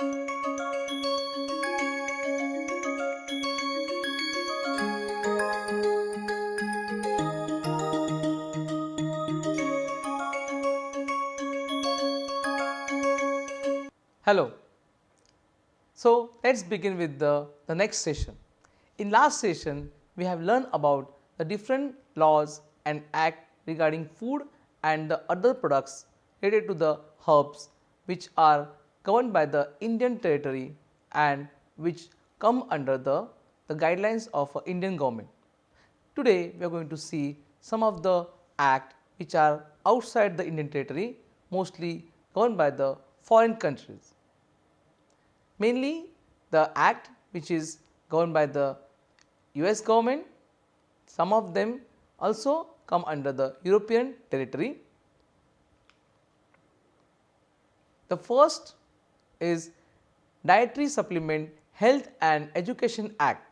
Hello. So let's begin with the next session. In last session, we have learned about the different laws and act regarding food and the other products related to the herbs which are governed by the Indian territory and which come under the guidelines of Indian government. Today, we are going to see some of the act which are outside the Indian territory, mostly governed by the foreign countries. Mainly the act which is governed by the US government, some of them also come under the European territory. The first is Dietary Supplement Health and Education Act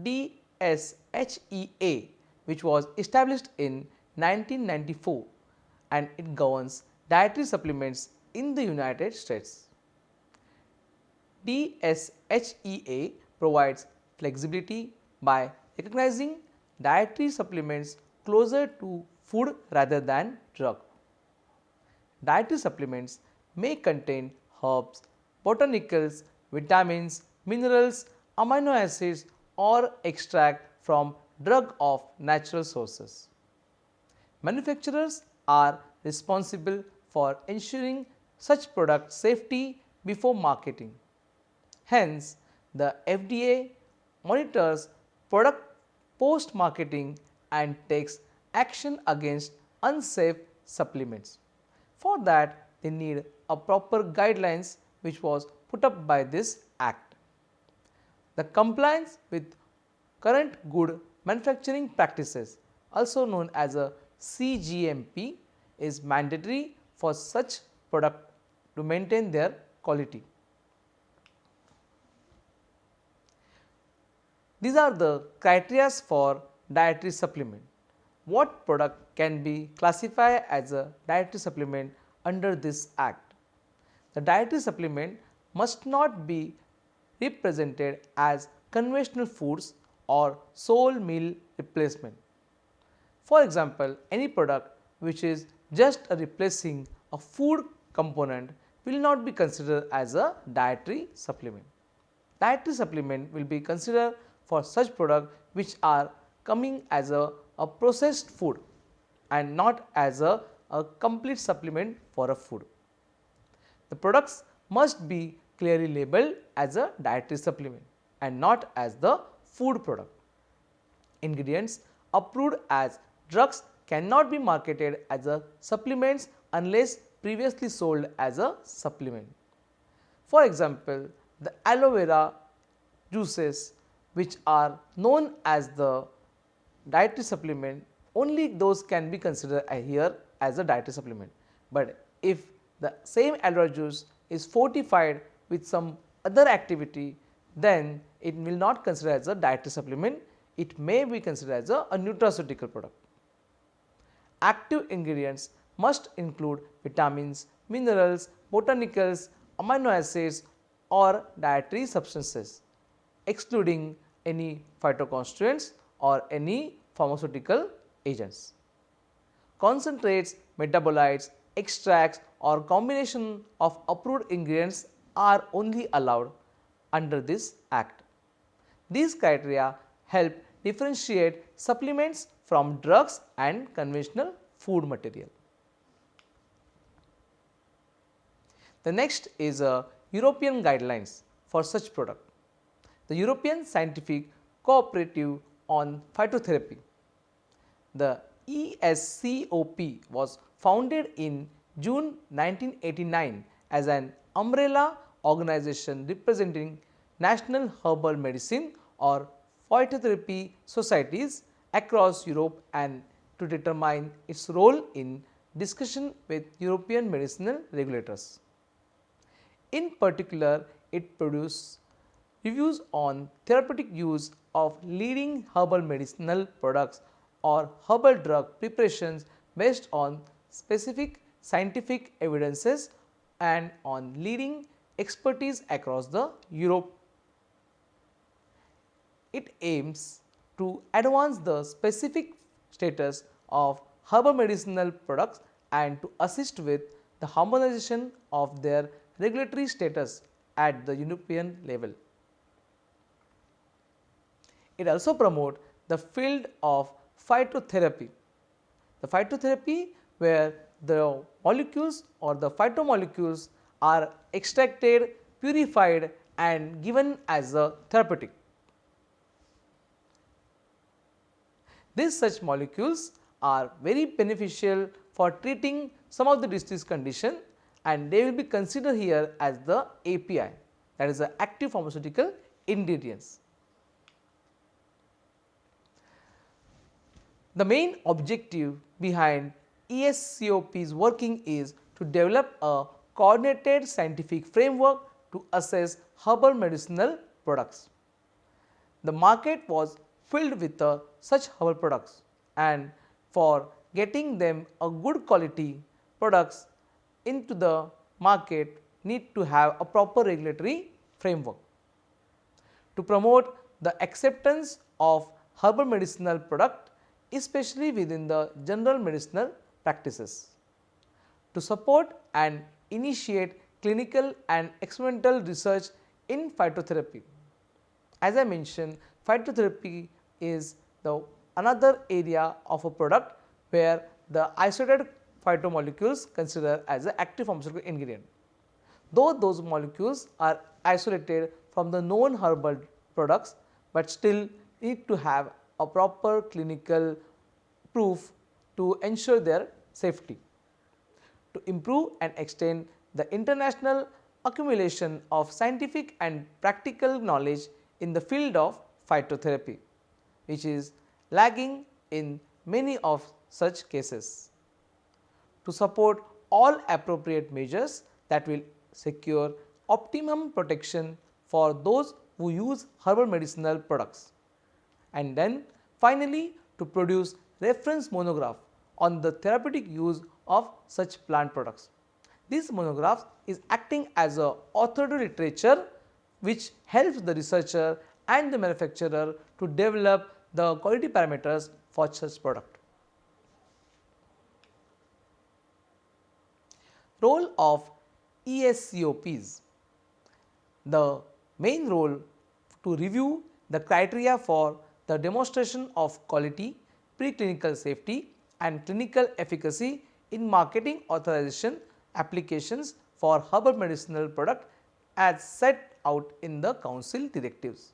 DSHEA, which was established in 1994 and it governs dietary supplements in the United States. DSHEA provides flexibility by recognizing dietary supplements closer to food rather than drug. Dietary supplements may contain herbs, botanicals, vitamins, minerals, amino acids or extract from drug of natural sources. Manufacturers are responsible for ensuring such product safety before marketing. Hence, the FDA monitors product post-marketing and takes action against unsafe supplements. For that, they need a proper guidelines which was put up by this act. The compliance with current good manufacturing practices, also known as a CGMP, is mandatory for such product to maintain their quality. These are the criteria for dietary supplement. What product can be classified as a dietary supplement under this act? The dietary supplement must not be represented as conventional foods or sole meal replacement. For example, any product which is just a replacing a food component will not be considered as a dietary supplement. Dietary supplement will be considered for such products which are coming as a processed food and not as a complete supplement for a food. The products must be clearly labeled as a dietary supplement and not as the food product. Ingredients approved as drugs cannot be marketed as a supplements unless previously sold as a supplement. For example, the aloe vera juices which are known as the dietary supplement, only those can be considered here as a dietary supplement. But if the same aloe juice is fortified with some other activity, then it will not consider as a dietary supplement, it may be considered as a nutraceutical product. Active ingredients must include vitamins, minerals, botanicals, amino acids or dietary substances, excluding any phytoconstituents or any pharmaceutical agents. Concentrates, metabolites, extracts or combination of approved ingredients are only allowed under this act. These criteria help differentiate supplements from drugs and conventional food material. The next is European guidelines for such product. The European Scientific Cooperative on Phytotherapy. The ESCOP was founded in June 1989 as an umbrella organization representing national herbal medicine or phytotherapy societies across Europe and to determine its role in discussion with European medicinal regulators. In particular, it produces reviews on therapeutic use of leading herbal medicinal products or herbal drug preparations based on specific scientific evidences and on leading expertise across the Europe. It aims to advance the specific status of herbal medicinal products and to assist with the harmonization of their regulatory status at the European level. It also promotes the field of phytotherapy. The phytotherapy where the molecules or the phytomolecules are extracted, purified and given as a therapeutic. These such molecules are very beneficial for treating some of the disease condition and they will be considered here as the API, that is the active pharmaceutical ingredients. The main objective behind ESCOP's working is to develop a coordinated scientific framework to assess herbal medicinal products. The market was filled with such herbal products and for getting them a good quality products into the market need to have a proper regulatory framework. To promote the acceptance of herbal medicinal product especially within the general medicinal practices. To support and initiate clinical and experimental research in phytotherapy. As I mentioned, phytotherapy is the another area of a product where the isolated phytomolecules considered as an active pharmaceutical ingredient. Though those molecules are isolated from the known herbal products, but still need to have a proper clinical proof to ensure their safety. To improve and extend the international accumulation of scientific and practical knowledge in the field of phytotherapy, which is lagging in many of such cases. To support all appropriate measures that will secure optimum protection for those who use herbal medicinal products. And then finally, to produce reference monograph on the therapeutic use of such plant products. This monograph is acting as a authoritative literature which helps the researcher and the manufacturer to develop the quality parameters for such product. Role of ESCOPs. The main role to review the criteria for the demonstration of quality, preclinical safety and clinical efficacy in marketing authorization applications for herbal medicinal product as set out in the Council directives.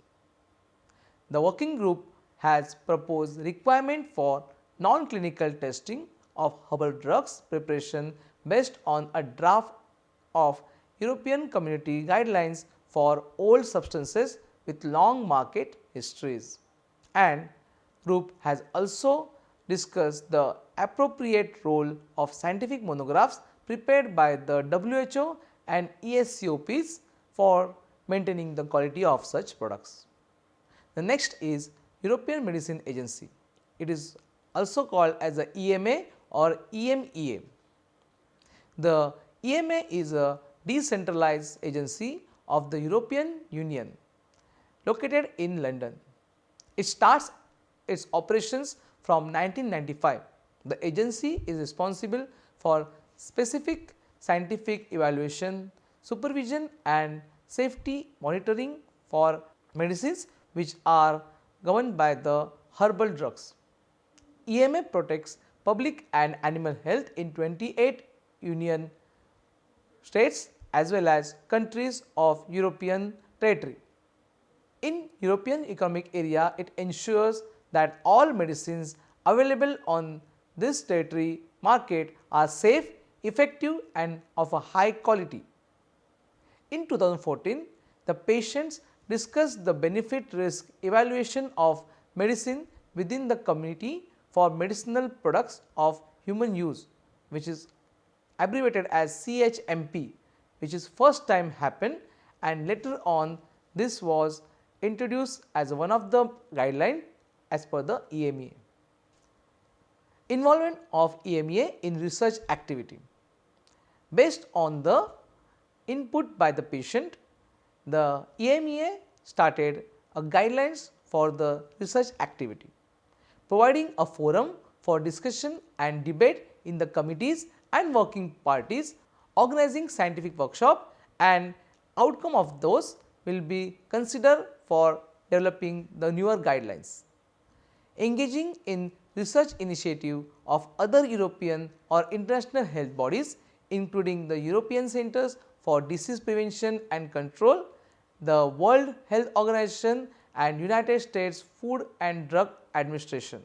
The working group has proposed requirement for non-clinical testing of herbal drugs preparation based on a draft of European Community guidelines for old substances with long market histories, and group has also discussed the appropriate role of scientific monographs prepared by the WHO and ESCOPs for maintaining the quality of such products. The next is European Medicine Agency. It is also called as the EMA or EMEA. The EMA is a decentralized agency of the European Union located in London. It starts its operations from 1995. The agency is responsible for specific scientific evaluation, supervision and safety monitoring for medicines which are governed by the herbal drugs. EMA protects public and animal health in 28 Union states as well as countries of European territory. In European Economic Area, it ensures that all medicines available on this territory market are safe, effective and of a high quality. In 2014, the patients discussed the benefit risk evaluation of medicine within the community for medicinal products of human use, which is abbreviated as CHMP, which is first time happened and later on this was introduced as one of the guideline as per the EMEA. Involvement of EMEA in research activity. Based on the input by the patient, the EMEA started a guidelines for the research activity, providing a forum for discussion and debate in the committees and working parties, organizing scientific workshop, and outcome of those will be considered for developing the newer guidelines. Engaging in research initiative of other European or international health bodies, including the European Centers for Disease Prevention and Control, the World Health Organization and United States Food and Drug Administration.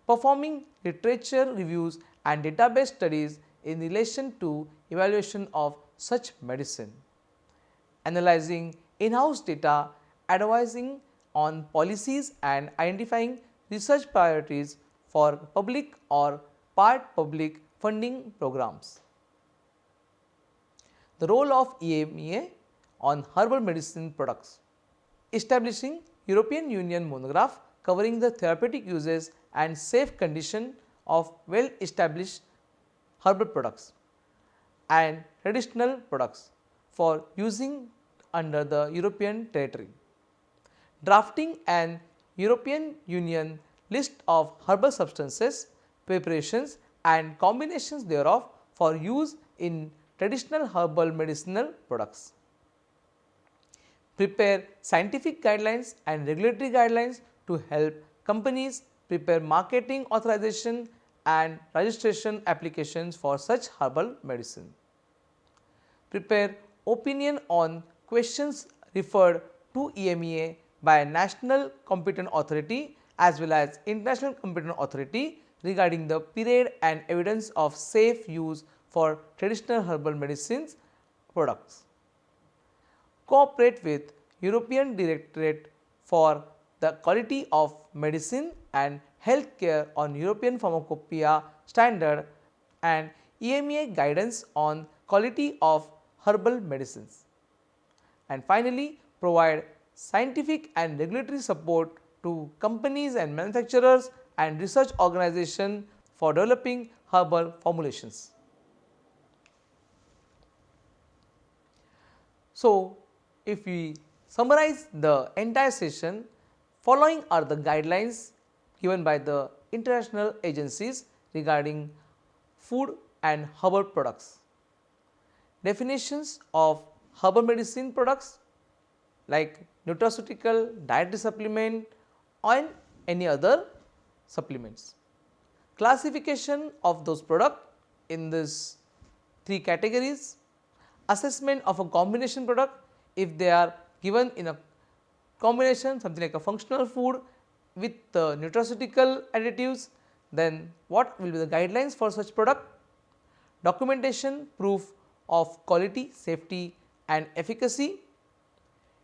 Performing literature reviews and database studies in relation to evaluation of such medicine. Analyzing in-house data, advising on policies and identifying research priorities for public or part public funding programs. The role of EMEA on herbal medicine products. Establishing European Union monograph covering the therapeutic uses and safe condition of well established herbal products and traditional products for using under the European territory. Drafting an European Union list of herbal substances, preparations and combinations thereof for use in traditional herbal medicinal products. Prepare scientific guidelines and regulatory guidelines to help companies prepare marketing authorization and registration applications for such herbal medicine. Prepare opinion on questions referred to EMEA by a national competent authority as well as international competent authority regarding the period and evidence of safe use for traditional herbal medicines products. Cooperate with European Directorate for the Quality of Medicine and Healthcare on European Pharmacopoeia Standard and EMEA guidance on quality of herbal medicines. And finally, provide scientific and regulatory support to companies and manufacturers and research organizations for developing herbal formulations. So, if we summarize the entire session, following are the guidelines given by the international agencies regarding food and herbal products. Definitions of herbal medicine products like nutraceutical, dietary supplement and any other supplements. Classification of those products in these three categories. Assessment of a combination product if they are given in a combination something like a functional food with the nutraceutical additives, then what will be the guidelines for such product. Documentation proof of quality, safety and efficacy.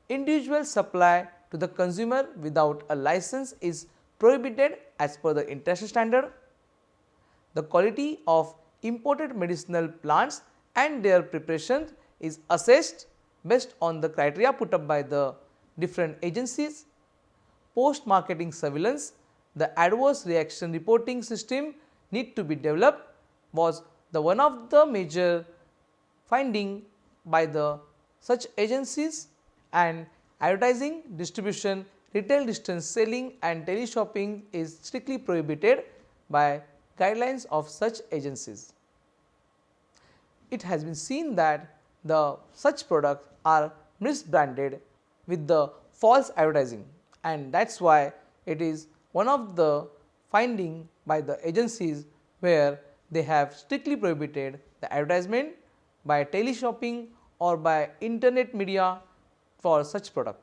Individual supply to the consumer without a license is prohibited as per the international standard. The quality of imported medicinal plants and their preparation is assessed based on the criteria put up by the different agencies. Post marketing surveillance, the adverse reaction reporting system need to be developed was the one of the major finding by the such agencies. And advertising, distribution, retail distance selling and teleshopping is strictly prohibited by guidelines of such agencies. It has been seen that the such products are misbranded with the false advertising, and that is why it is one of the finding by the agencies where they have strictly prohibited the advertisement by teleshopping or by internet media for such product.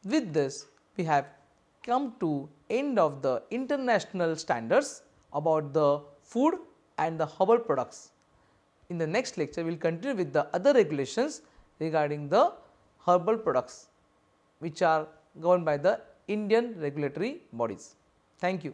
With this, we have come to end of the international standards about the food and the herbal products. In the next lecture, we will continue with the other regulations regarding the herbal products which are governed by the Indian regulatory bodies. Thank you.